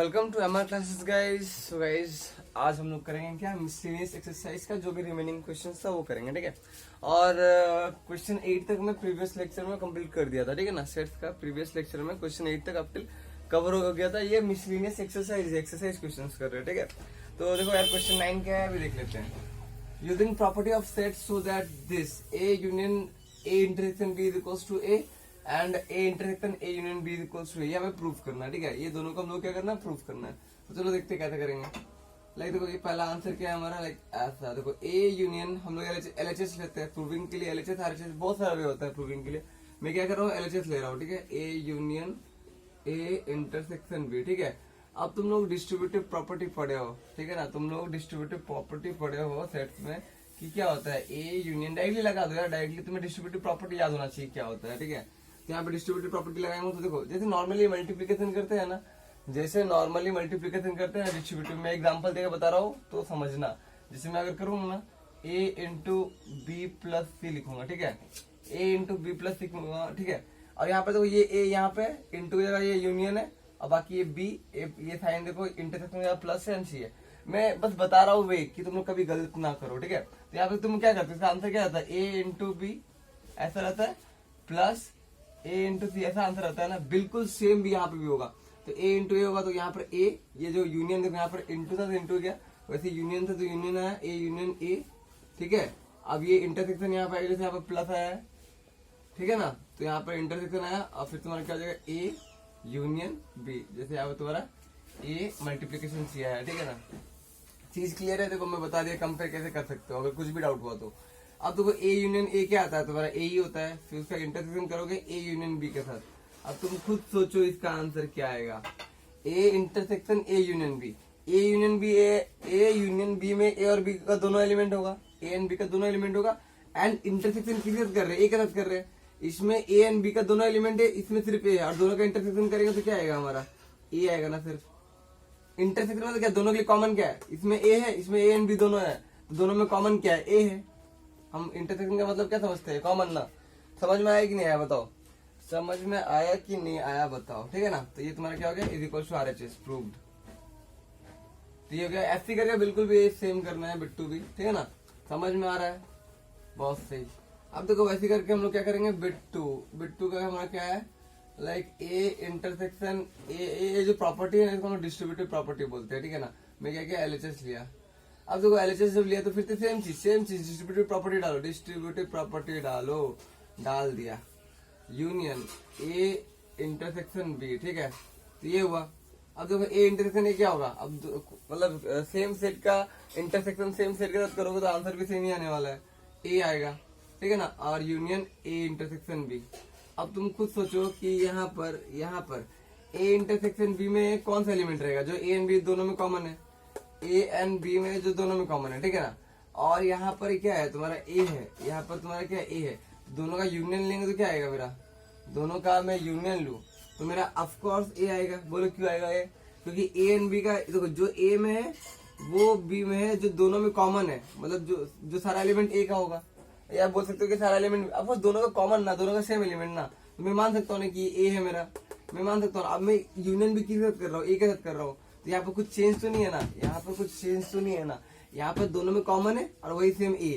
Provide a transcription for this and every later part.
Welcome to MR classes guys. So guys आज हम लोग करेंगे क्या, मिसलेनियस एक्सरसाइज का जो भी रिमेनिंग क्वेश्चन था वो करेंगे, ठीक है। और क्वेश्चन 8 तक मैं प्रीवियस लेक्चर में कंप्लीट कर दिया था, ठीक है ना। सेट्स का प्रीवियस लेक्चर में क्वेश्चन 8 तक अब तक कवर हो गया था। ये मिसलेनियस एक्सरसाइज क्वेश्चन कर रहे हैं, ठीक है। तो देखो यार क्वेश्चन 9 क्या है अभी देख लेते हैं। Using property of set so that this A union A intersection B is equals to A and A intersection A union B is equals to A, हमें प्रूफ करना है, ठीक है। ये दोनों को हम लोग क्या करना है, प्रूफ करना है। तो चलो देखते हैं कैसे करेंगे। लाइक देखो ये पहला आंसर क्या है हमारा, लाइक ऐसा देखो ए यूनियन हम लोग एलएचएस लेते हैं प्रूविंग के लिए। एलएचएस आरएचएस बहुत सारा वे होता है प्रूविंग के लिए। मैं क्या कर रहा हूँ, एलएचएस ले रहा हूँ, ठीक है। A union A intersection B, ठीक है। अब तुम लोग डिस्ट्रीब्यूटिव प्रॉपर्टी पढ़े हो, ठीक है ना। तुम लोग डिस्ट्रीब्यूटिव प्रॉपर्टी पढ़े हो सेट्स में कि क्या होता है ए यूनियन। डायरेक्टली लगा दो यार, डायरेक्टली तुम्हें डिस्ट्रीब्यूटिव प्रॉपर्टी याद होना चाहिए क्या होता है, ठीक है। तो यहाँ पे डिस्ट्रीब्यूटिव प्रॉपर्टी लगाएंगे तो देखो जैसे नॉर्मली मल्टीप्लीकेशन करते हैं ना, जैसे नॉर्मली मल्टीप्लीकेशन करते हैं डिस्ट्रीब्यूटिव में, एग्जांपल देकर बता रहा हूँ तो समझना। जैसे मैं अगर करूंगा ना a इंटू बी प्लस सी लिखूंगा, ठीक है। a इंटू बी प्लस सी लिखूंगा, ठीक है। और यहाँ पे देखो ये a यहाँ पे इंटू जगह ये यूनियन है, और बाकी ये b, ये साइन देखो इंटरसेक्शन प्लस है सी है। मैं बस बता रहा हूँ वे कि तुम लोग कभी गलत ना करो, ठीक है। तो यहाँ पे तुम क्या करते हो, इसका आंसर क्या रहता है, a इंटू बी ऐसा रहता है प्लस ए इंटू सी, ऐसा आंसर रहता है ना। बिल्कुल सेम भी यहाँ पे भी होगा। तो ए इंटू ए होगा तो यहाँ पर ए, ये जो यूनियन देखो यहाँ पर इंटू था तो इंटू गया, वैसे यूनियन था तो यूनियन आया, ए यूनियन ए, ठीक है। अब ये इंटरसेक्शन यहाँ पे आया, जैसे यहाँ पर प्लस आया है, ठीक है ना। तो यहाँ पर इंटरसेक्शन आया और फिर तुम्हारा क्या हो जाएगा ए यूनियन बी, जैसे यहाँ पर तुम्हारा ए मल्टीप्लीकेशन सी आया, ठीक है ना। चीज क्लियर है, देखो मैं बता दिया कंपेयर कैसे कर सकते हो अगर कुछ भी डाउट हुआ तो। अब देखो ए यूनियन ए क्या आता है, तुम्हारा ए ही होता है, फिर उसका इंटरसेक्शन करोगे ए यूनियन बी के साथ। अब तुम खुद सोचो इसका आंसर क्या आएगा, A intersection A union B. A union B, A union B में ए और बी का दोनों एलिमेंट होगा, ए एंड बी का दोनों एलिमेंट होगा। एंड इंटरसेक्शन किसके साथ कर रहे हैं, ए के साथ कर रहे हैं। इसमें ए एंड बी का दोनों एलिमेंट है, इसमें सिर्फ ए है, और दोनों का इंटरसेक्शन करेंगे तो क्या आएगा हमारा, ए आएगा ना। सिर्फ इंटरसेक्शन मतलब क्या, दोनों के लिए कॉमन क्या है, इसमें ए है, इसमें ए एंड बी दोनों है, तो दोनों में कॉमन क्या है, ए है। हम इंटरसेक्शन का मतलब क्या समझते हैं, कॉमन ना। समझ में आया कि नहीं आया बताओ, समझ में आया कि नहीं आया बताओ, ठीक है ना। तो ये तुम्हारा क्या हो गया, is equal to RHS proved. तो ये हो गया, ऐसे करके बिल्कुल भी सेम करना है बिट्टू भी, ठीक है ना। समझ में आ रहा है, बहुत सही। अब देखो वैसे करके हम लोग क्या करेंगे, बिट्टू का हमारा क्या है, लाइक ए इंटरसेक्शन ए जो प्रॉपर्टी है इसको हम डिस्ट्रीब्यूटिव प्रॉपर्टी बोलते हैं, ठीक है ना। मैं क्या क्या एलएचएस लिया। अब देखो एलएचएस जब लिया तो फिर तो सेम चीज डिस्ट्रीब्यूटिव प्रॉपर्टी डालो, डिस्ट्रीब्यूटिव प्रॉपर्टी डालो, डाल दिया यूनियन ए इंटरसेक्शन बी, ठीक है। तो ये हुआ। अब देखो ए इंटरसेक्शन ए क्या होगा, अब मतलब सेम सेट का इंटरसेक्शन सेम सेट के साथ करोगे तो आंसर भी सेम ही आने वाला है, ए आएगा, ठीक है ना। और यूनियन ए इंटरसेक्शन बी। अब तुम खुद सोचो कि यहाँ पर ए इंटरसेक्शन बी में कौन सा एलिमेंट रहेगा जो ए एंड बी दोनों में कॉमन है, ए एंड बी में जो दोनों में कॉमन है, ठीक है ना। और यहाँ पर क्या है तुम्हारा ए है, यहाँ पर तुम्हारा क्या ए है, दोनों का यूनियन लेंगे तो क्या आएगा मेरा, दोनों का मैं यूनियन लूं तो मेरा ऑफकोर्स ए आएगा। बोलो क्यों आएगा ए, क्योंकि ए एंड बी का देखो जो ए में है वो बी में है, जो दोनों में कॉमन है, मतलब जो सारा एलिमेंट ए का होगा। या बोल सकते हो कि सारा एलिमेंट, अब दोनों का कॉमन ना, दोनों का सेम एलिमेंट ना, तो मैं मान सकता हूँ ना कि ए है मेरा, मैं मान सकता हूँ। अब मैं यूनियन भी किसके साथ कर रहा हूँ, ए के साथ कर रहा हूँ, तो यहाँ पर कुछ चेंज तो नहीं है ना, यहाँ पर कुछ चेंज तो नहीं है ना। यहाँ पर दोनों में कॉमन है और वही सेम ए,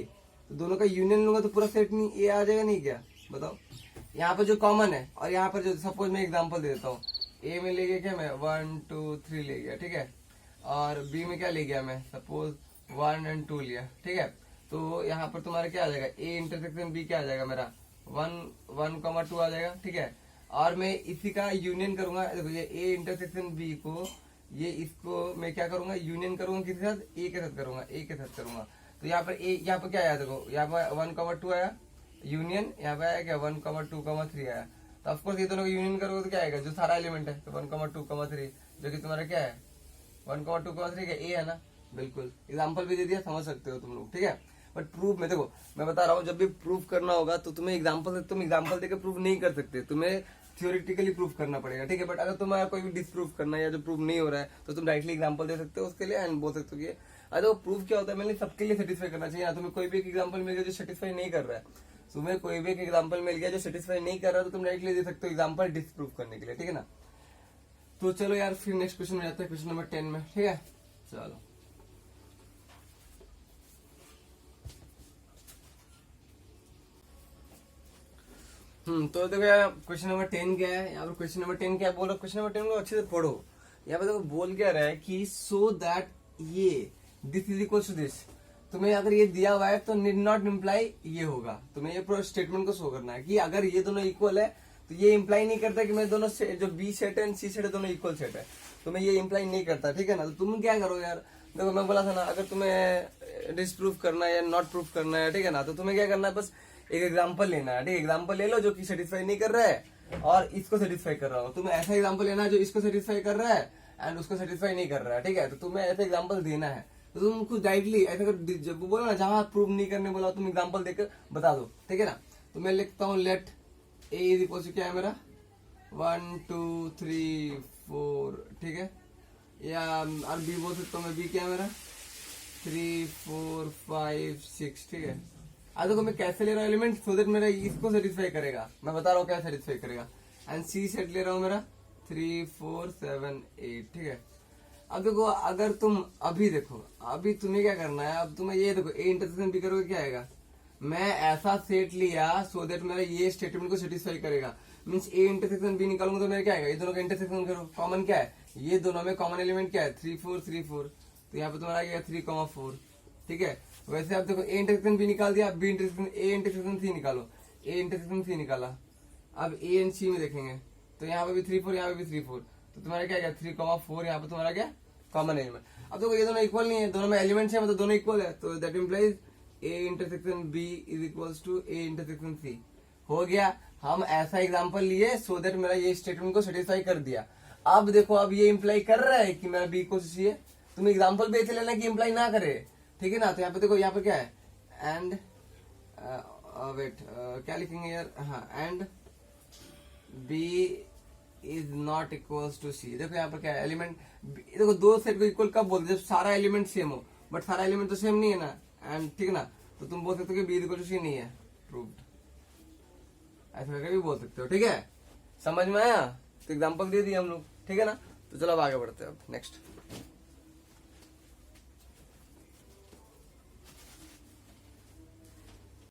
तो दोनों का यूनियन लूंगा तो पूरा सेट नहीं ए आ जाएगा, नहीं क्या बताओ। यहाँ पर जो कॉमन है और यहाँ पर जो, सपोज मैं एग्जांपल दे देता हूँ, ए में ले गया क्या मैं 1 2 3 ले गया, ठीक है। और बी में क्या ले गया मैं, सपोज 1 और 2 लिया, ठीक है। तो यहाँ पर तुम्हारा क्या आ जाएगा, ए इंटरसेक्शन बी क्या आ जाएगा मेरा 1 1 2 आ जाएगा, ठीक है। और मैं इसी का यूनियन करूंगा, देखो ये ए इंटरसेक्शन बी को, ये इसको मैं क्या करूंगा, यूनियन करूंगा किसके साथ, ए के साथ करूंगा, ए के साथ करूंगा। तो यहाँ पर ए, यहाँ पर क्या आया देखो, यहाँ पर 1 2 आया यूनियन, यहाँ पे आया क्या 1 2 3 आया। तो ऑफकोर्स ये दोनों का यूनियन करोगे तो क्या आएगा, जो सारा एलिमेंट है, तो 1 2 3 जो कि तुम्हारा क्या है 1 2 3 का ए है ना। बिल्कुल एग्जाम्पल भी दे दिया, समझ सकते हो तुम लोग, ठीक है। बट प्रूफ में देखो मैं बता रहा हूँ, जब भी प्रूफ करना होगा तो तुम्हें तुम एग्जाम्पल देकर प्रूफ नहीं कर सकते, तुम्हें थियोरिटिकली प्रूफ करना पड़ेगा, ठीक है। बट अगर तुम्हारा कोई भी डिसप्रूफ करना है या जो प्रूफ नहीं हो रहा है तो तुम डायरेक्टली एग्जाम्पल दे सकते हो उसके लिए एंड बोल सकते हो कि अरे प्रूफ क्या होता है, मैंने सबके लिए सेटिस्फाई करना चाहिए। या तुम्हें कोई भी एक एग्जाम्पल मिल गया जो सेटिस्फाई नहीं कर रहा है, तुम्हें कोई भी एक एग्जाम्पल मिल गया जो सेटिस्फाई नहीं कर रहा है, तो तुम डायरेक्टली दे सकते हो एग्जाम्पल डिसप्रूफ करने के लिए, ठीक है ना। तो चलो यार फिर नेक्स्ट क्वेश्चन में जाते हैं, क्वेश्चन नंबर 10 में, ठीक है। चलो तो देखो यार क्वेश्चन नंबर 10 क्या है यहाँ पर। क्वेश्चन नंबर 10 क्या है बोलो, क्वेश्चन नंबर 10 को अच्छे से पढ़ो। यहाँ पे देखो बोल क्या रहा है कि सो दैट ये this is equal to this, तुम्हें अगर ये दिया हुआ है तो नीड नॉट इम्प्लाई ये होगा। तुम्हें ये पूरा स्टेटमेंट को शो करना है कि अगर ये दोनों इक्वल है तो ये इम्प्लाई नहीं करता कि मैं दोनों जो बी सेट है सी सेट है दोनों इक्वल सेट है, तुम्हें ये इम्प्लाई नहीं करता, ठीक है ना। तो तुम क्या करो यार, देखो मैं बोला था ना, अगर तुम्हें डिसप्रूव करना है या नॉट प्रूफ करना है, ठीक है ना, तो तुम्हें क्या करना है, बस एक एग्जांपल लेना है, ठीक है। एग्जांपल ले लो जो कि सेटिस्फाई नहीं कर रहा है और इसको सेटिस्फाई कर रहा हो। तुम्हें ऐसा एग्जांपल लेना है जो इसको सेटिस्फाई कर रहा है एंड उसको सेटिस्फाई नहीं कर रहा है, ठीक है। तो तुम्हें ऐसा एग्जांपल देना है। तो तुम खुद डायरेक्टली ऐसा कर, जब बोलो ना जहां प्रूव नहीं करने बोला तुम एग्जांपल देकर बता दो, ठीक है ना। तो मैं लिखता हूँ let A is equal to क्या है मेरा 1 2 3 4, ठीक है। या और बी बोल सकता हूँ मैं, बी क्या है मेरा 3 4 5 6, ठीक है। अब देखो मैं कैसे ले रहा हूँ एलिमेंट सो दैट मेरा इसको सेटिस्फाई करेगा, मैं बता रहा हूँ क्या सेटिस्फाई करेगा। एंड सी सेट ले रहा हूँ मेरा 3 4 7 8, ठीक है। अब देखो अगर तुम अभी देखो, अभी तुम्हें क्या करना है, अब तुम्हें ये देखो ए इंटरसेक्शन बी करोगे क्या आएगा, मैं ऐसा सेट लिया सो दैट मेरा ये स्टेटमेंट को सेटिस्फाई करेगा। मीन्स ए इंटरसेक्शन बी निकालूंगा तो मेरा क्या आएगा, ये दोनों का इंटरसेक्शन करो, कॉमन क्या है, ये दोनों में कॉमन एलिमेंट क्या है 3 4 3 4, तो यहाँ पे तुम्हारा आ गया 3 4, ठीक है। वैसे आप देखो ए इंटरसेक्शन बी निकाल दिया, B intersection A intersection C निकालो, ए इंटरसेक्शन सी निकाला। अब ए एंड सी में देखेंगे तो यहाँ पे भी 3 4, यहाँ पे भी 3 4, तो तुम्हारा क्या गया 3 4, यहाँ पे तुम्हारा क्या कॉमन एलिमेंट। अब देखो ये दोनों इक्वल नहीं है, दोनों में एलिमेंट्स है मतलब दोनों इक्वल है, तो that implies A intersection B is equals to A intersection C. हो गया, हम ऐसा एग्जांपल लिए सो दैट मेरा ये स्टेटमेंट को सेटिस्फाई कर दिया। अब देखो अब ये इम्प्लाई कर रहा है कि मेरा बी इक्वल टू सी है, तुम एग्जांपल भी ऐसे लेना कि इम्प्लाई ना करे, ठीक है ना। तो यहाँ पे देखो यहाँ पे क्या है एंड वेट क्या लिखेंगे यार, हाँ and B is not equals to C. देखो यहाँ पर क्या है एलिमेंट, देखो दो सेट को इक्वल कब बोलते हैं जब सारा एलिमेंट सेम हो, बट सारा एलिमेंट तो सेम नहीं है ना, एंड ठीक है ना। तो तुम बोल सकते हो कि बी इक्वल टू सी नहीं है, प्रूव्ड, ऐसा करके भी बोल सकते हो, ठीक है। समझ में आया, तो एग्जांपल दे दिए हम लोग, ठीक है ना। तो चलो अब आगे बढ़ते हैं, अब next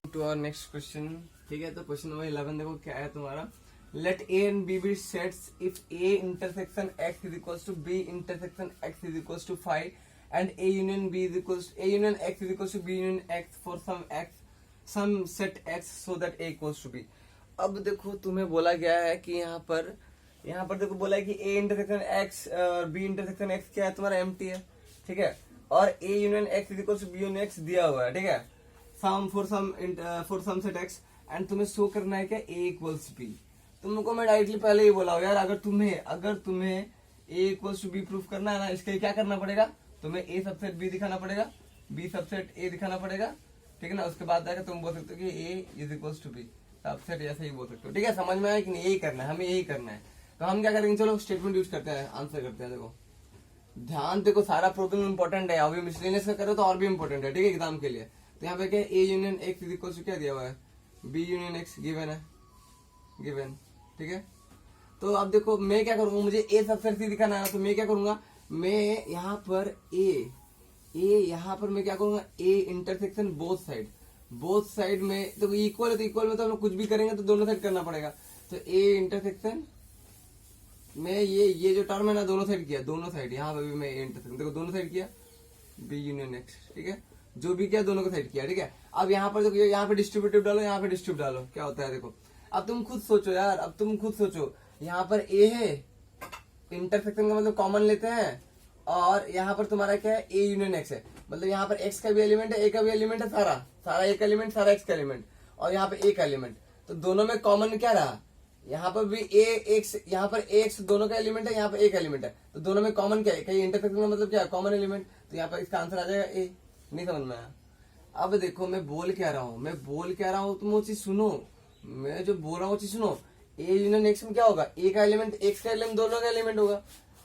to our next question, ठीक है। तो क्वेश्चन नंबर 11 देखो क्या है तुम्हारा, let A and B B sets if A intersection X is equals to B intersection X is equals to 5 and A union B is equals A union X is equals to B union X for some set X so that A equals to B. अब देखो तुम्हें बोला गया है कि यहाँ पर देखो बोला है कि ए इंटरसेक्शन एक्स और बी इंटरसेक्शन एक्स क्या है तुम्हारा एम्प्टी है, ठीक है। और A union X is equals to B union X दिया हुआ है, ठीक है, some for some set X, and तुम्हें शो करना है क्या ए इक्वल्स बी। तुमको मैं डायरेक्टली पहले ही बोला हूँ यार, अगर तुम्हें ए इक्वल्स टू बी प्रूफ करना है ना, इसके लिए क्या करना पड़ेगा, तुम्हें ए सबसेट बी दिखाना पड़ेगा, बी सबसेट ए दिखाना पड़ेगा, ठीक है ना। उसके बाद जाकर तुम बोल सकते हो कि A is equals to B subset, ऐसे ही बोल सकते हो, ठीक है। समझ में आया कि नहीं, यही करना है, हमें यही करना है। तो हम क्या करेंगे, चलो स्टेटमेंट यूज करते हैं, आंसर करते हैं। देखो ध्यान देखो, सारा प्रॉब्लम इंपॉर्टेंट है, अभी मिसलेनियस का करो तो और भी इंपॉर्टेंट है, ठीक है, एग्जाम के लिए। तो यहाँ पे क्या A union X is equal to क्या दिया हुआ है, बी यूनियन एक्स गिवन है, गिवन, ठीक है। तो अब देखो मैं क्या करूंगा, मुझे ए सबसेट सी दिखाना है, तो मैं क्या करूंगा, मैं यहाँ पर ए यहाँ पर मैं क्या करूंगा, ए इंटरसेक्शन बोथ साइड में, तो इक्वल है तो इक्वल में तो हम लोग कुछ भी करेंगे तो दोनों साइड करना पड़ेगा। तो ए इंटरसेक्शन में ये जो टर्म है ना दोनों साइड किया, दोनों साइड, यहाँ पे भी मैं ए इंटरसेक्शन देखो दोनों साइड किया, बी यूनियन एक्स, ठीक है, जो भी किया दोनों का साइड किया, ठीक है। अब यहाँ पर देखो यहाँ पे डिस्ट्रीब्यूटिव डालो, यहाँ पे डिस्ट्रीब्यूट डालो, क्या होता है देखो। अब तुम खुद सोचो यार, अब तुम खुद सोचो, यहाँ पर ए है, इंटरसेक्शन का मतलब कॉमन लेते हैं, और यहाँ पर तुम्हारा क्या है ए यूनियन एक्स है, मतलब यहाँ पर एक्स का भी एलिमेंट है, ए का भी एलिमेंट है, सारा एक एलिमेंट, सारा एक्स का एलिमेंट, और यहाँ पे एक एलिमेंट, तो दोनों में कॉमन क्या रहा, यहाँ पर भी ए एक्स, यहाँ पर एक्स दोनों का एलिमेंट है, यहाँ पर एक एलिमेंट है, तो दोनों में कॉमन क्या है, कहीं इंटरसेक्शन का मतलब क्या है, कॉमन एलिमेंट, तो यहाँ पर इसका आंसर आ जाएगा ए। नहीं समझ में आया। अब देखो मैं बोल क्या रहा हूँ, तुम वो चीज सुनो, मैं जो बोल रहा हूँ वो चीज सुनो। ए यूनियन एक्स में क्या होगा, ए का एलिमेंट एक्स का एलिमेंट दोनों का एलिमेंट होगा,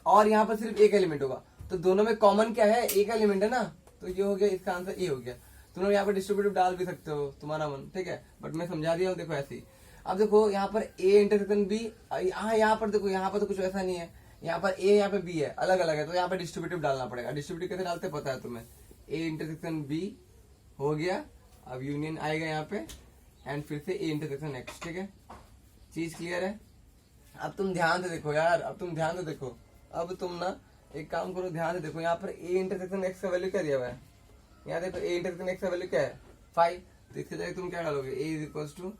और यहाँ पर सिर्फ एक एलिमेंट होगा, तो दोनों में कॉमन क्या है, एक एलिमेंट है ना, तो ये हो गया, इसका आंसर ए हो गया। तुम लोग यहाँ पर डिस्ट्रीब्यूटिव डाल भी सकते हो, तुम्हारा मन, ठीक है, बट मैं समझा दिया हूँ, देखो ऐसे ही। अब देखो यहाँ पर ए इंटरसेक्शन बी, यहाँ पर देखो यहाँ पर तो कुछ ऐसा नहीं है, यहाँ पर ए यहाँ पे बी है, अलग अलग है, तो यहाँ पे डिस्ट्रीब्यूटिव डालना पड़ेगा। डिस्ट्रीब्यूटिव कैसे डालते पता है तुम्हें, ए इंटरसेक्शन बी हो गया, अब यूनियन आएगा यहाँ पे एंड फिर से ए इंटरसेक्शन एक्स। ठीक है, चीज क्लियर है। अब तुम ध्यान से देखो यार, अब तुम ध्यान से देखो, अब तुम ना एक काम करो, ध्यान से देखो, यहाँ पर ए इंटरसेक्शन एक्स का वैल्यू क्या दिया हुआ है, यहाँ देखो ए इंटरसेक्शन एक्स का वैल्यू क्या है 5, तो इसके जगह तुम क्या डालोगे, A is equal to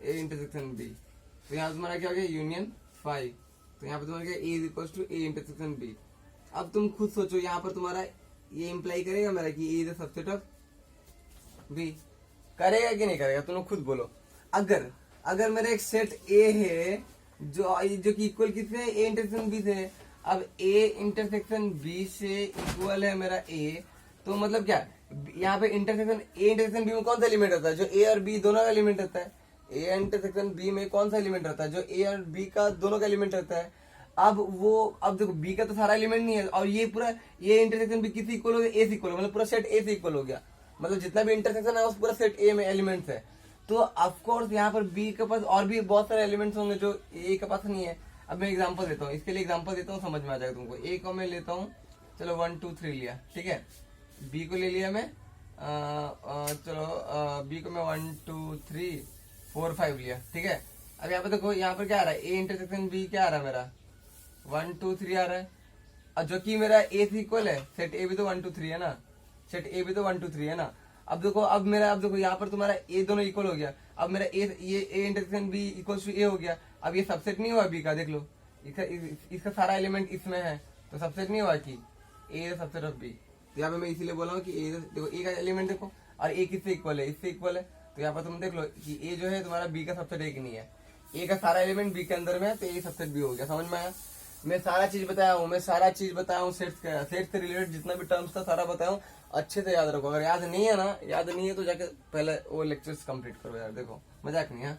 A intersection B, तो यहाँ तुम्हारा क्या हो गया यूनियन 5, तो यहाँ पे तुम्हारा क्या A is equal to A intersection B. अब तुम खुद सोचो, यहाँ पर तुम्हारा ये इम्प्लाई करेगा मेरा कि A is the subset of B, करेगा कि नहीं करेगा, तुम लोग खुद बोलो। अगर अगर मेरा एक सेट ए है जो कि इक्वल किससे, ए इंटरसेक्शन बी से, अब ए इंटरसेक्शन बी से इक्वल है मेरा ए, तो मतलब क्या, यहाँ पे इंटरसेक्शन ए इंटरसेक्शन बी में कौन सा एलिमेंट रहता है, जो ए और बी दोनों का एलिमेंट रहता है। ए इंटरसेक्शन बी में कौन सा एलिमेंट रहता है, जो ए और बी का दोनों का एलिमेंट रहता है। अब देखो बी का तो सारा एलिमेंट नहीं है, और ये पूरा ये इंटरसेक्शन बी किसी इक्वल हो गया, ए से इक्वल, मतलब पूरा सेट ए से इक्वल हो गया, मतलब जितना भी इंटरसेक्शन है उस पूरा सेट ए में एलिमेंट्स है। तो ऑफकोर्स यहाँ पर बी के पास और भी बहुत सारे एलिमेंट्स होंगे जो ए के पास नहीं है। अब मैं एग्जांपल देता हूँ, इसके लिए एग्जांपल देता हूँ, समझ में आ जाएगा तुमको। ए को मैं लेता हूँ, चलो 1 2 3 लिया, ठीक है। बी को ले लिया मैं, चलो बी को मैं 1 2 3 4 5 लिया, ठीक है। अब यहाँ पे देखो, यहाँ पर क्या आ रहा है, ए इंटरसेक्शन बी क्या आ रहा है मेरा 1 2 3 आ रहा है, और जो कि मेरा ए से इक्वल है, सेट ए भी तो 1 2 3 है ना, सेट ए भी तो 1 2 3 है ना। अब देखो, अब देखो यहाँ पर तुम्हारा ए दोनों इक्वल हो गया, अब मेरा ये A intersection B equal to A हो गया। अब ये सबसेट नहीं हुआ बी का, देख लो इसका सारा एलिमेंट इसमें है, तो सबसेट नहीं हुआ कि ए सबसेट ऑफ बी। तो यहाँ पे मैं इसीलिए बोला हूँ कि ए देखो, ए का एलिमेंट देखो, और ए किससे इक्वल है, इससे इक्वल है, तो यहाँ पर तुम देख लो कि ए जो है तुम्हारा बी का सबसेट एक नहीं है, ए का सारा एलिमेंट बी के अंदर में है, तो ए सबसेट बी हो गया। समझ में आया, मैं सारा चीज बताया हूँ, सेट से रिलेटेड जितना भी टर्म्स था सारा बताया हूँ, अच्छे से याद रखो। अगर याद नहीं है तो जाके पहले वो लेक्चर्स कंप्लीट करो यार, देखो मजाक नहीं है,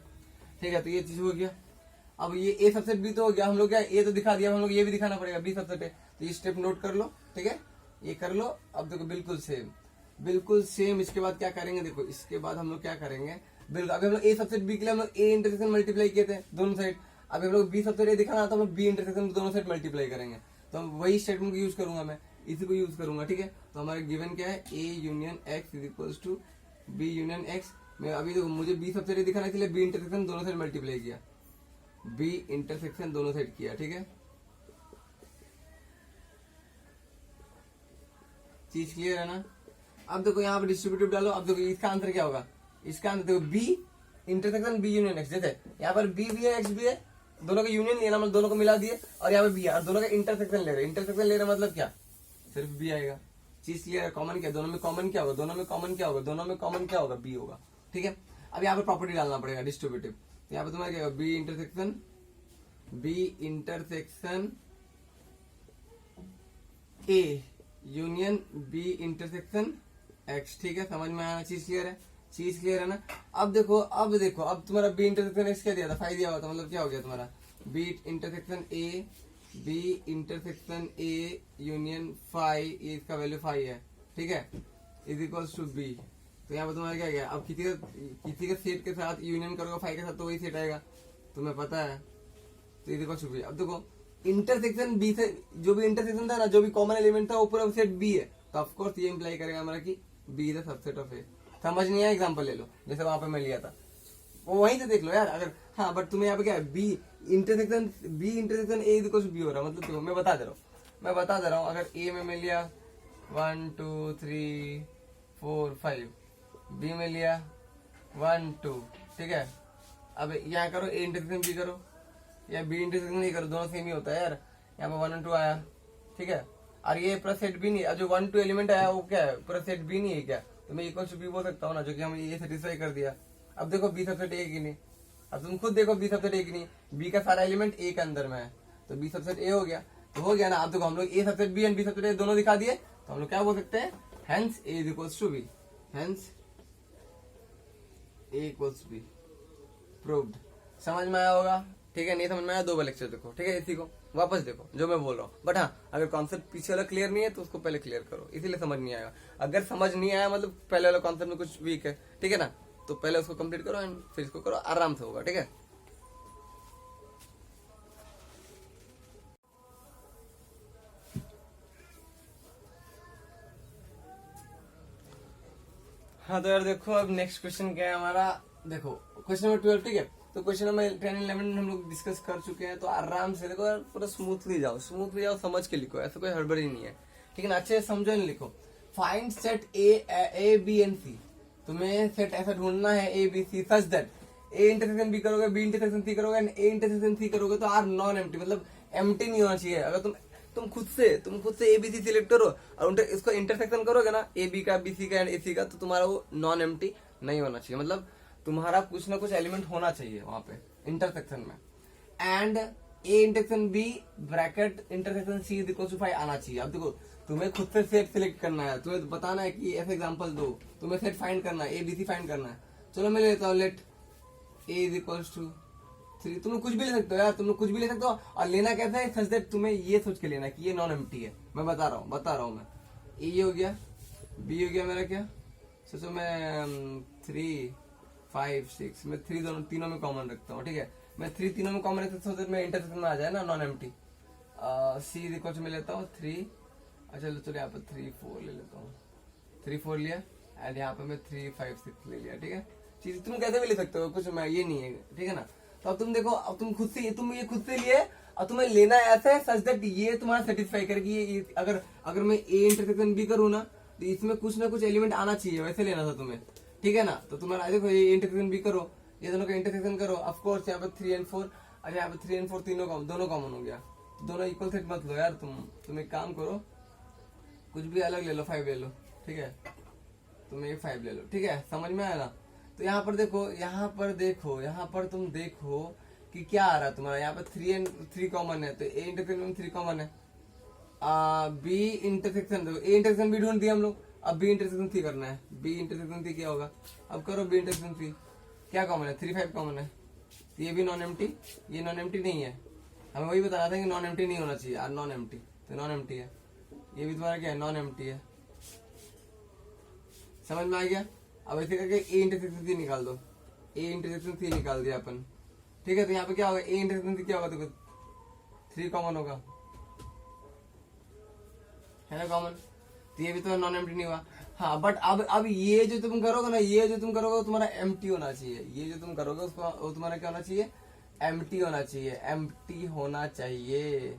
ठीक है। तो ये चीज हो गया। अब ये ए सबसेट बी तो हो गया, हम लोग क्या ए तो दिखा दिया, हम लोग ये भी दिखाना पड़ेगा बी सबसेट है, तो ये स्टेप नोट कर लो, ठीक है, ये कर लो। अब देखो बिल्कुल सेम इसके बाद क्या करेंगे, देखो इसके बाद हम लोग क्या करेंगे, बिल्कुल अभी हम लोग ए सबसेट बी के लिए हम लोग ए इंटरसेक्शन मल्टीप्लाई किए थे दोनों साइड, अभी हम लोग बी सबसेट ए दिखाना था, हम लोग बी इंटरसेक्शन दोनों साइड मल्टीप्लाई करेंगे, तो हम वही स्टेटमेंट यूज करूंगा, मैं इसी को यूज करूंगा, ठीक है। तो हमारा गिवन क्या है, A union X is equal to B union X. मैं अभी देखो, मुझे बी सबसेट ए दिखाना, इसलिए बी इंटरसेक्शन दोनों साइड मल्टीप्लाई किया, बी इंटरसेक्शन दोनों साइड किया, ठीक है। चीज क्लियर है ना। अब देखो यहाँ पे डिस्ट्रीब्यूटिव डालो, अब देखो इसका आंसर क्या होगा, इसका आंसर देखो B intersection B union X, जैसे यहाँ पर बी भी है एक्स भी है, दोनों का यूनियन लिया, मतलब दोनों को मिला दिए, और यहाँ पे बी है, और दोनों का इंटरसेक्शन ले रहे, इंटरसेक्शन ले रहे मतलब क्या, सिर्फ बी आएगा। चीज क्लियर है, कॉमन क्या, दोनों में कॉमन क्या होगा, दोनों में कॉमन क्या होगा, बी होगा, ठीक है। अब यहाँ पे प्रॉपर्टी डालना पड़ेगा डिस्ट्रीब्यूटिव, तो यहाँ पे तुम्हारा क्या होगा, B intersection A union B intersection X, ठीक है। समझ में आया, चीज क्लियर है ना। अब देखो अब तुम्हारा बी इंटरसेक्शन एक्स क्या दिया था, 5 दिया हुआ था, मतलब क्या हो गया तुम्हारा बी इंटरसेक्शन ए यूनियन 5, ये इसका वैल्यू 5 है, ठीक है, इज इक्वल्स टू बी। तो यहाँ पर तुम्हारा क्या गया, अब किसी का सेट के साथ यूनियन करोगे 5 के साथ तो वही सेट आएगा, तुम्हें पता है, तो इज इक्वल्स टू बी। अब देखो इंटरसेक्शन बी से जो भी इंटरसेक्शन था ना, जो भी कॉमन एलिमेंट था वो पूरा सेट बी है, तो ऑफकोर्स ये इंप्लाई करेगा हमारा कि B is the subset of A. समझ नहीं आया, एग्जांपल ले लो, जैसे वहां पे मैं लिया था, वो वहीं से देख लो यार। अगर हाँ, बट तुम्हें यहाँ पे क्या है, B intersection A is equal to B हो रहा है, मतलब देखो मैं बता दे रहा हूँ, अगर ए में मैं लिया 1 2 3 4 5, बी में लिया 1 2, ठीक है। अब यहाँ करो ए इंटरसेक्शन बी करो, या बी इंटरसेक्शन नहीं करो, दोनों सेम ही होता है यार। यहाँ पे 1 और 2 आया, ठीक है, और ये पूरा सेट बी नहीं, जो 1 2 एलिमेंट आया वो क्या है, पूरा सेट बी नहीं है क्या, तो मैं इक्वल टू बी बोल सकता हूँ ना, जो कि हम ये सेटिस्फाई कर दिया। अब देखो बी सबसेट ए की नहीं, अब तुम खुद देखो बी सबसेट ए की नहीं, बी का सारा एलिमेंट ए के अंदर में है, तो बी सबसेट ए हो गया, तो हो गया ना। अब देखो हम लोग A subset B and B subset A दोनों दिखा दिए, तो हम लोग क्या बोल सकते हैं, hence A is equals to B, hence A equals B, proved. समझ में आया होगा, ठीक है। नहीं समझ में आया, 2 बार लेक्चर देखो, ठीक है, इसी को वापस देखो जो मैं बोल रहा हूँ। बट हाँ, अगर कॉन्सेप्ट पीछे वाला क्लियर नहीं है तो उसको पहले क्लियर करो, इसीलिए समझ नहीं आएगा। अगर समझ नहीं आया मतलब पहले वाला कॉन्सेप्ट में कुछ वीक है, ठीक है ना, तो पहले उसको कंप्लीट करो एंड फिर इसको करो, आराम से होगा, ठीक है। हाँ तो यार देखो अब नेक्स्ट क्वेश्चन क्या है हमारा। देखो क्वेश्चन नंबर 12, ठीक है। तो क्वेश्चन नंबर 10 11 हम लोग डिस्कस कर चुके हैं, तो आराम से देखो यार, पूरा स्मूथली जाओ, समझ के लिखो, ऐसा कोई हड़बड़ी नहीं है, ठीक है ना। अच्छे से समझो नहीं लिखो। Find set A B and C. तुम्हें सेट ऐसा ढूंढना है A B C such that A intersection B करोगे, बी इंटरसेक्शन सी करोगे, ए इंटरसेक्शन सी करोगे तो आर नॉन एम्प्टी, मतलब एम्प्टी नहीं होना चाहिए। अगर तुम खुद से ए बी सी सिलेक्ट करो और इसको इंटरसेक्शन करोगे ना, ए बी का, बी सी का एंड ए सी का, तो तुम्हारा वो नॉन एम्प्टी नहीं होना चाहिए। मतलब तुम्हारा कुछ ना कुछ एलिमेंट होना चाहिए वहां पे इंटरसेक्शन में। And A intersection B bracket intersection C is equal to 5 आना चाहिए। अब देखो तुम्हें खुद से सेट सिलेक्ट करना है, तुम्हें बताना है कि ऐसे एग्जांपल दो, तुम्हें सेट फाइंड करना है, ए बी सी फाइंड करना है। चलो मैं लेता हूँ let A is equal to 3। तुम कुछ भी ले सकते हो यार, तुम कुछ भी ले सकते हो। और लेना कैसे है, सच दैट तुम्हें ये सोच के लेना है कि ये नॉन एम्प्टी है। मैं बता रहा हूँ मैं। ए हो गया, बी हो गया मेरा, क्या सोचो मैं 3 5 6 मैं 3 तीनों में कॉमन रखता हूँ, ठीक है। मैं 3 तीनों में कॉमन रखता हूँ, मैं इंटरसेक्शन में आ जाए ना non empty. C is equal to मैं लेता हूँ 3। अच्छा चलो यहाँ पर 3 4 ले लेता हूँ, 3 4 लिया एंड यहाँ पे मैं 3 5 6 ले लिया, ठीक है। चीज तुम कैसे भी ले सकते हो, कुछ मैं ये नहीं है, ठीक है ना। तो अब तुम देखो, अब तुम ये खुद से लिए और तुम्हें लेना ऐसा है सच दैट ये तुम्हारा सेटिस्फाई करेगी। ये अगर मैं ए इंटरसेक्शन बी करूँ ना, तो इसमें कुछ ना कुछ एलिमेंट आना चाहिए, वैसे लेना था तुम्हें, ठीक है ना। तो तुम्हारा देखो ये इंटरसेक्शन बी करो, ये दोनों का इंटरसेक्शन करो, ऑफ कोर्स यहाँ पे 3 and 4। अच्छा यहाँ पे 3 and 4 दोनों कॉमन हो गया, तो दोनों इक्वल सेट मत लो यार। तुम एक काम करो, कुछ भी अलग ले लो, 5 ले लो, ठीक है। तुम ये 5 ले लो, ठीक है, समझ में आया ना। तो यहाँ पर तुम देखो कि क्या आ रहा है तुम्हारा। यहाँ पर 3 कॉमन है, तो ए इंटरसेक्शन में 3 कॉमन है। बी इंटरसेक्शन, देखो ए इंटरसेक्शन बी ढूंढ दिया हम लोग, अब बी इंटरसेक्शन सी करना है। बी इंटरसेक्शन सी क्या होगा, अब करो बी इंटरसेक्शन सी। क्या कॉमन है, 3 5 कॉमन है, तो ये भी नॉन एम्प्टी, ये नॉन एम्प्टी नहीं है। हमें वही बताना था कि नॉन एम्प्टी नहीं होना चाहिए, नॉन एम्प्टी, तो नॉन एम्प्टी है। ये भी तुम्हारा क्या है, नॉन एम्प्टी है। समझ में आ गया। अब ऐसे करके ए इंटरसेक्शन सी निकाल दो, ए इंटरसेक्शन सी निकाल दिया अपन, ठीक है। तो यहाँ पे क्या होगा, ए इंटरसेक्शन सी क्या होगा, देखो 3 कॉमन होगा, है ना कॉमन, तो ये भी तुम्हारा नॉन एम्प्टी नहीं हुआ। हाँ बट अब ये जो तुम करोगे ना, वो तुम्हारा एम्प्टी होना चाहिए। ये जो तुम करोगे उसको, वो तुम्हारा क्या होना चाहिए, एम्प्टी होना चाहिए, एम्प्टी होना चाहिए।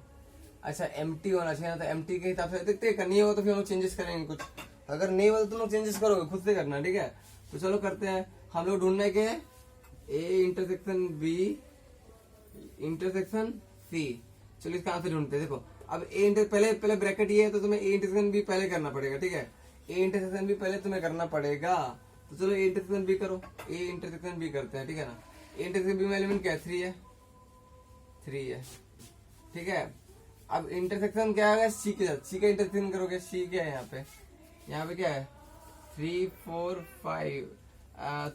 अच्छा एम्प्टी होना चाहिए ना, तो एम्प्टी के हिसाब से देखते हैं, नहीं होगा तो फिर हम लोग चेंजेस करेंगे कुछ। अगर नहीं होगा तो तुम लोग चेंजेस करोगे, खुद से करना, ठीक है। तो चलो करते हैं, हम लोग ढूंढने के A intersection B intersection C. चलो इसका आंसर ढूंढते हैं। देखो अब ए इंटर पहले ब्रैकेट ये है, तो तुम्हें ए इंटरसेक्शन बी पहले करना पड़ेगा, ठीक है। ए इंटरसेक्शन बी पहले तुम्हें करना पड़ेगा, तो चलो ए इंटरसेक्शन बी करो, ए इंटरसेक्शन बी करते हैं, ठीक है ना। ए इंटरसेक्शन बी में एलिमेंट क्या है, 3 है, ठीक है। अब इंटरसेक्शन क्या है, सी के साथ, सी का इंटरसेक्शन करोगे, सी क्या है यहाँ पे क्या है 3 4 5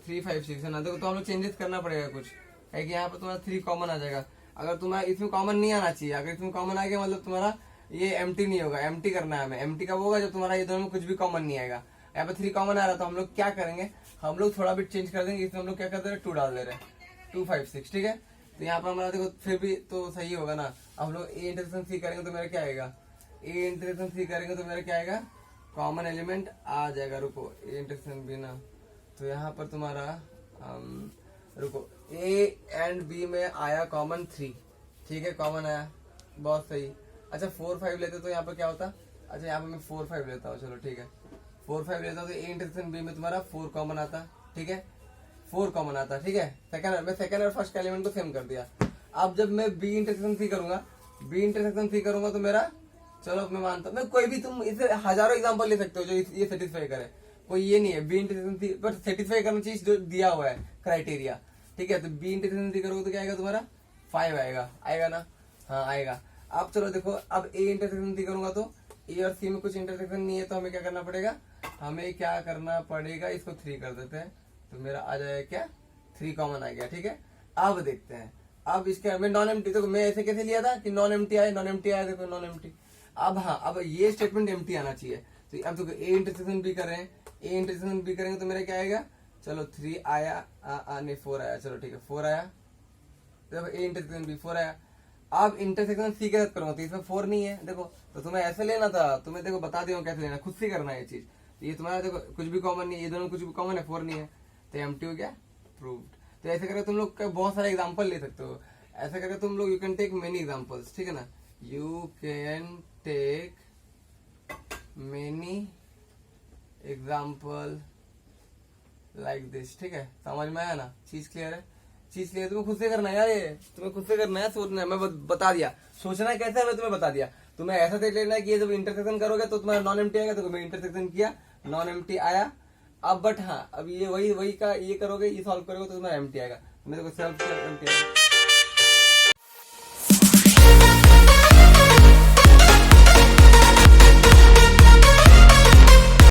3 5 6 है ना। देखो तो हम लोग चेंजेस करना पड़ेगा कुछ, है कि यहाँ पर तुम्हारा 3 कॉमन आ जाएगा। अगर तुम्हारा इसमें कॉमन नहीं आना चाहिए, अगर इसमें कॉमन आ गया मतलब तुम्हारा ये एम्प्टी नहीं होगा। एम्प्टी करना है हमें, एम्प्टी कब होगा, जब तुम्हारा ये दोनों में कुछ भी कॉमन नहीं आएगा। यहाँ पे 3 कॉमन आ रहा, तो हम लोग क्या करेंगे, हम लोग थोड़ा बिट चेंज कर देंगे। इसमें हम लोग क्या कर दे रहे हैं, 2 डाल दे रहे हैं, 2 5 6, ठीक है। तो यहाँ पर हमारा देखो फिर भी तो सही होगा ना। हम लोग ए इंटरसेक्शन सी करेंगे तो मेरा क्या आएगा, ए इंटरसेक्शन सी करेंगे तो मेरा क्या आएगा, कॉमन एलिमेंट आ जाएगा। रुको ए इंटरसेक्शन बी ना, तो यहाँ पर तुम्हारा रुको ए एंड बी में आया कॉमन 3, ठीक है, कॉमन आया, बहुत सही। अच्छा 4 5 लेते तो यहाँ पर क्या होता, अच्छा यहाँ पर मैं 4 5 लेता हूँ, चलो ठीक है 4 5 लेता हूँ, तो ए इंटरसेक्शन बी में तुम्हारा 4 कॉमन आता, ठीक है, 4 कॉमन आता, ठीक है। सेकंड और फर्स्ट एलिमेंट को सेम कर दिया। अब जब मैं बी इंटरसेक्शन सी करूंगा तो मेरा, चलो मैं मानता हूँ, मैं कोई भी, तुम इसे हजारों एग्जांपल ले सकते हो जो ये सेटिस्फाई करे, कोई ये नहीं है। बी इंटरसेक्शन सी पर सेटिस्फाई करना चाहिए जो दिया हुआ है क्राइटेरिया, ठीक है। तो बी इंटरसेक्शन सी करोगे तो क्या आएगा तुम्हारा 5 आएगा ना, हाँ आएगा। अब चलो देखो, अब ए इंटरसेक्शन सी करूंगा तो ए और सी में कुछ इंटरसेक्शन नहीं है, तो हमें क्या करना पड़ेगा, इसको 3 कर देते हैं, तो मेरा आ जाएगा क्या 3 कॉमन आ गया, ठीक है। अब देखते हैं, अब इसके मैं नॉन एम्प्टी, देखो मैं ऐसे कैसे लिया था कि नॉन एम्प्टी आया, देखो नॉन एम्प्टी। अब हाँ, अब ये स्टेटमेंट एम्प्टी आना चाहिए। तो अब देखो ए इंटरसेक्शन बी कर रहे हैं, ए इंटरसेक्शन बी करेंगे तो मेरा क्या आएगा, चलो 3 आया, नहीं 4 आया, चलो ठीक है 4 आया। देखो ए इंटरसेक्शन बी 4 आया। अब इंटरसेक्शन सी के साथ करूंगा तो इसमें 4 नहीं है, देखो तो तुम्हें ऐसे लेना था, तुम्हें देखो बता दिया कैसे लेना, खुद से करना है ये चीज। तो ये तुम्हारा देखो कुछ भी कॉमन नहीं है, ये दोनों कुछ भी कॉमन है, 4 नहीं है, तो एम्प्टी हो गया, प्रूव्ड। तो ऐसे करके तुम लोग बहुत सारे एग्जांपल ले सकते हो। ऐसा करके तुम लोग you can take many examples, ठीक है ना, you can take many example like this, ठीक है। समझ में आया ना, चीज क्लियर है, चीज क्लियर। तुम्हें खुद से करना है यार, ये तुम्हें खुद से करना है, सोचना है, मैं बता दिया, सोचना कैसे है मैं तुम्हें बता दिया। तुम्हें ऐसा देख लेना है कि ये जब इंटरसेक्शन करोगे तो तुम्हारा नॉन एम्प्टी आएगा, तो तुम्हें इंटरसेक्शन किया, नॉन एम्प्टी आया। अब बट हाँ, अब ये वही का ये करोगे, ये सॉल्व करोगे तो तुम्हारा एम्प्टी आएगा, मेरे को सेल्फ एम्प्टी आएगा।